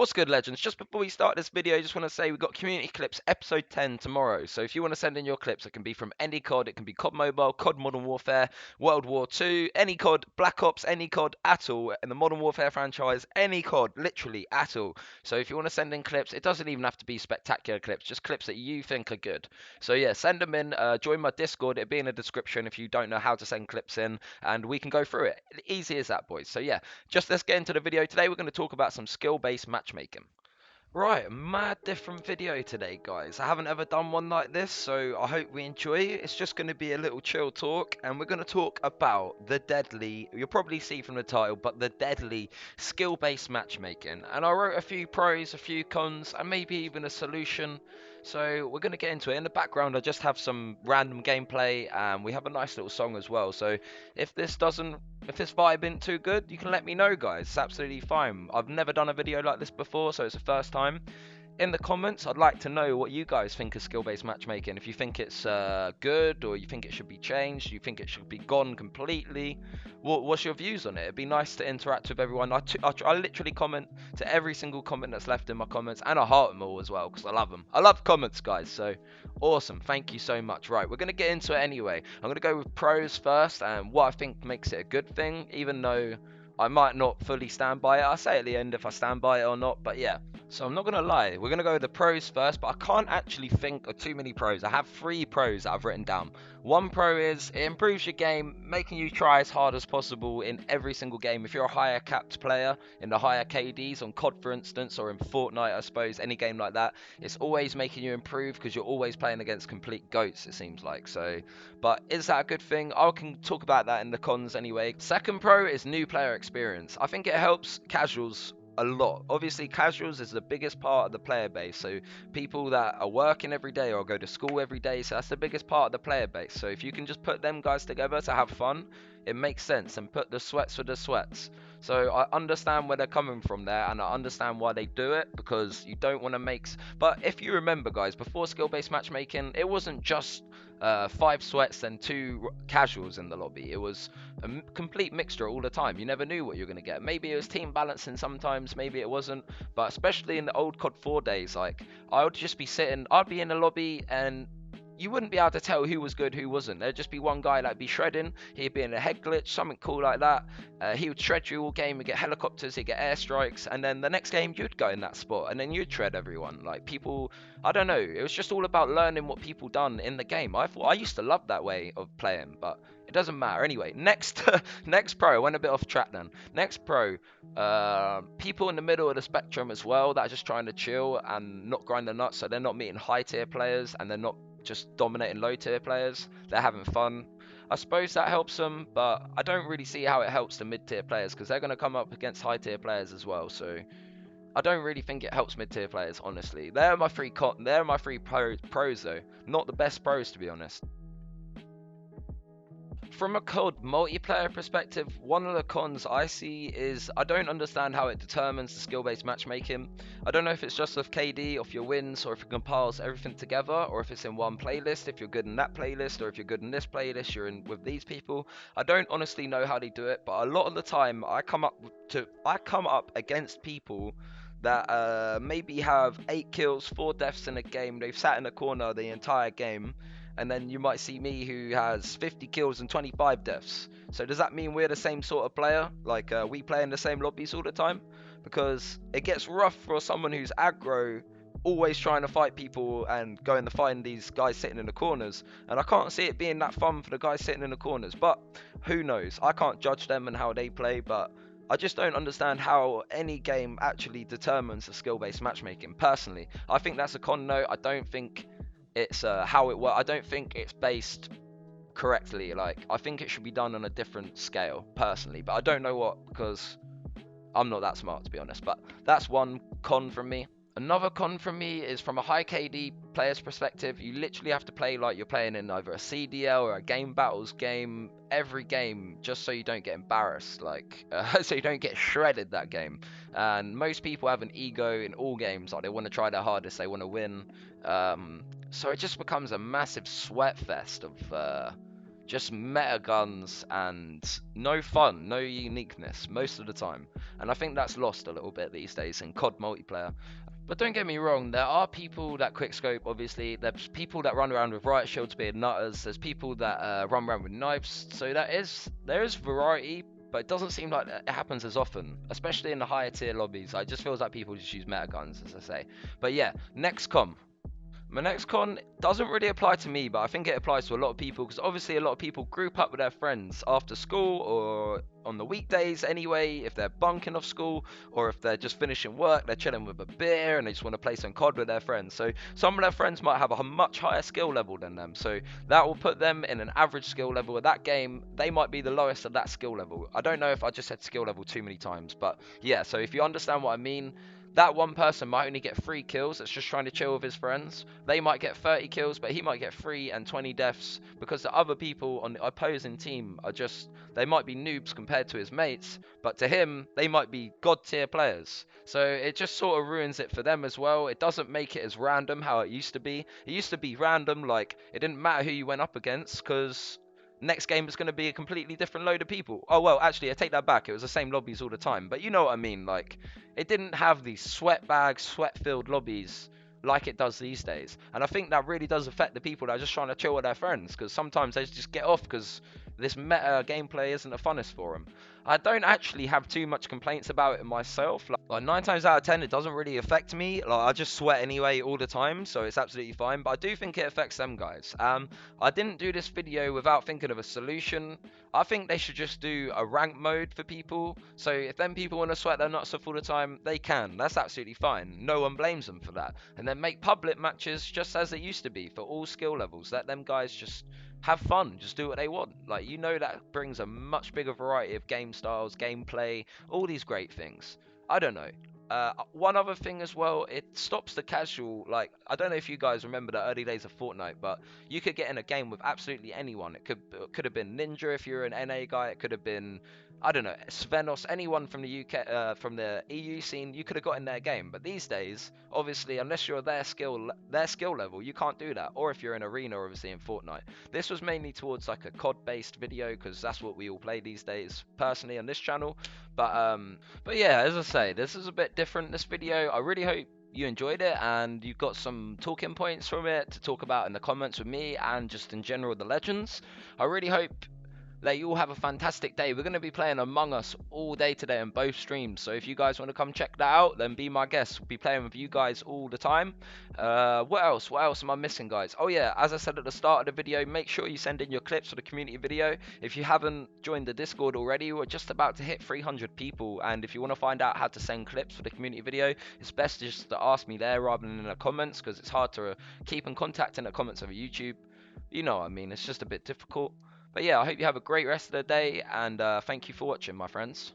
What's good, legends? Just before we start this video, I just want to say we've got Community Clips episode 10 tomorrow. So if you want to send in your clips, it can be from any COD. It can be COD Mobile, COD Modern Warfare, World War II, any COD, Black Ops, any COD at all, in the Modern Warfare franchise, any COD, literally at all. So if you want to send in clips, it doesn't even have to be spectacular clips, just clips that you think are good. So yeah, send them in. Join my Discord. It'll be in the description if you don't know how to send clips in, and we can go through it. Easy as that, boys. So yeah, just let's get into the video. Today we're going to talk about some skill-based matchmaking. Right, mad different video today, guys. I haven't ever done one like this, so I hope we enjoy it. It's just going to be a little chill talk, and we're going to talk about the deadly, you'll probably see from the title, but the deadly skill-based matchmaking. And I wrote a few pros, a few cons, and maybe even a solution. So we're going to get into it. In the background, I just have some random gameplay, and we have a nice little song as well. So if this vibe isn't too good, you can let me know, guys. It's absolutely fine. I've never done a video like this before, so it's the first time. In the comments, I'd like to know what you guys think of skill-based matchmaking. If you think it's good, or you think it should be changed, you think it should be gone completely. What's your views on it? It'd be nice to interact with everyone. I literally comment to every single comment that's left in my comments, and I heart them all as well, because I love them. I love comments, guys, so awesome. Thank you so much. Right, we're going to get into it anyway. I'm going to go with pros first, and what I think makes it a good thing, even though I might not fully stand by it. I'll say at the end if I stand by it or not, but yeah. So I'm not going to lie, we're going to go with the pros first, but I can't actually think of too many pros. I have 3 pros that I've written down. One pro is it improves your game, making you try as hard as possible in every single game. If you're a higher capped player, in the higher KDs, on COD for instance, or in Fortnite I suppose, any game like that, it's always making you improve because you're always playing against complete goats, it seems like. So, but is that a good thing? I can talk about that in the cons anyway. Second pro is new player experience. I think it helps casuals a lot. Obviously, casuals is the biggest part of the player base, so people that are working every day or go to school every day, so that's the biggest part of the player base. So if you can just put them guys together to have fun, it makes sense, and put the sweats for the sweats. So I understand where they're coming from there, and I understand why they do it, because you don't want to make but if you remember, guys, before skill-based matchmaking, it wasn't just 5 sweats and 2 casuals in the lobby. It was a complete mixture all the time. You never knew what you were going to get. Maybe it was team balancing sometimes, maybe it wasn't. But especially in the old COD 4 days, like, I would just be sitting, I'd be in the lobby, and you wouldn't be able to tell who was good, who wasn't. There'd just be one guy that'd be shredding, he'd be in a head glitch, something cool like that. He would shred you all game, he'd get helicopters, he'd get airstrikes, and then the next game you'd go in that spot, and then you'd shred everyone. Like, people, I don't know, it was just all about learning what people done in the game. I used to love that way of playing, but it doesn't matter. Anyway, next next pro, I went a bit off track then. Next pro, people in the middle of the spectrum as well that are just trying to chill and not grind the nuts, so they're not meeting high tier players, and they're not just dominating low tier players. They're having fun. I suppose that helps them, but I don't really see how it helps the mid tier players, because they're going to come up against high tier players as well. So I don't really think it helps mid tier players, honestly. They're my 3 pros though, not the best pros, to be honest. From a COD multiplayer perspective, one of the cons I see is I don't understand how it determines the skill-based matchmaking. I don't know if it's just of KD, off your wins, or if it compiles everything together, or if it's in one playlist, if you're good in that playlist, or if you're good in this playlist, you're in with these people. I don't honestly know how they do it, but a lot of the time I come up against people that maybe have 8 kills, 4 deaths in a game. They've sat in a corner the entire game, and then you might see me who has 50 kills and 25 deaths. So does that mean we're the same sort of player? Like, we play in the same lobbies all the time? Because it gets rough for someone who's aggro, always trying to fight people and going to find these guys sitting in the corners. And I can't see it being that fun for the guys sitting in the corners. But who knows? I can't judge them and how they play, but I just don't understand how any game actually determines the skill-based matchmaking, personally. I think that's a con note. I don't think it's how it works. I don't think it's based correctly. Like, I think it should be done on a different scale, personally, but I don't know what, because I'm not that smart, to be honest. But that's one con from me. Another con from me is from a high KD player's perspective. You literally have to play like you're playing in either a CDL or a game battles game every game, just so you don't get embarrassed, like so you don't get shredded that game. And most people have an ego in all games, like they want to try their hardest, they want to win. So it just becomes a massive sweat fest of just meta guns and no fun, no uniqueness most of the time. And I think that's lost a little bit these days in COD multiplayer. But don't get me wrong, there are people that quickscope, obviously. There's people that run around with riot shields being nutters. There's people that run around with knives. So there is variety, but it doesn't seem like it happens as often, especially in the higher tier lobbies. It just feels like people just use meta guns, as I say. But yeah, next com. My next con doesn't really apply to me, but I think it applies to a lot of people because obviously a lot of people group up with their friends after school or on the weekdays anyway, if they're bunking off school or if they're just finishing work, they're chilling with a beer and they just want to play some COD with their friends. So some of their friends might have a much higher skill level than them. So that will put them in an average skill level of that game. They might be the lowest of that skill level. I don't know if I just said skill level too many times, but yeah, so if you understand what I mean, that one person might only get 3 kills that's just trying to chill with his friends. They might get 30 kills, but he might get 3 and 20 deaths because the other people on the opposing team are just, they might be noobs compared to his mates, but to him, they might be god tier players. So it just sort of ruins it for them as well. It doesn't make it as random how it used to be. It used to be random, like it didn't matter who you went up against because next game is going to be a completely different load of people. Oh well, actually, I take that back. It was the same lobbies all the time, but you know what I mean. Like it didn't have these sweat bag, sweat-filled lobbies like it does these days. And I think that really does affect the people that are just trying to chill with their friends because sometimes they just get off because this meta gameplay isn't the funnest for them. I don't actually have too much complaints about it myself. Like 9 times out of 10, it doesn't really affect me. Like I just sweat anyway all the time, so it's absolutely fine. But I do think it affects them guys. I didn't do this video without thinking of a solution. I think they should just do a rank mode for people. So if them people want to sweat their nuts off all the time, they can. That's absolutely fine. No one blames them for that. And then make public matches just as it used to be for all skill levels. Let them guys just have fun, just do what they want. Like, you know, that brings a much bigger variety of game styles, gameplay, all these great things. I don't know. One other thing as well, it stops the casual. Like, I don't know if you guys remember the early days of Fortnite, but you could get in a game with absolutely anyone. It could have been Ninja if you're an NA guy. It could have been, I don't know, Svenos, anyone from the UK, from the EU scene. You could have got in their game. But these days, obviously, unless you're their skill level, you can't do that. Or if you're in Arena, obviously in Fortnite. This was mainly towards like a COD-based video because that's what we all play these days, personally on this channel. But yeah, as I say, this is a bit different. This video, I really hope you enjoyed it and you got some talking points from it to talk about in the comments with me and just in general the legends. I really hope that you all have a fantastic day. We're going to be playing Among Us all day today on both streams. So if you guys want to come check that out, then be my guest. We'll be playing with you guys all the time. What else? What else am I missing, guys? Oh yeah, as I said at the start of the video, make sure you send in your clips for the community video. If you haven't joined the Discord already, we're just about to hit 300 people. And if you want to find out how to send clips for the community video, it's best just to ask me there rather than in the comments because it's hard to keep in contact in the comments over YouTube. You know what I mean, it's just a bit difficult. But yeah, I hope you have a great rest of the day, and thank you for watching, my friends.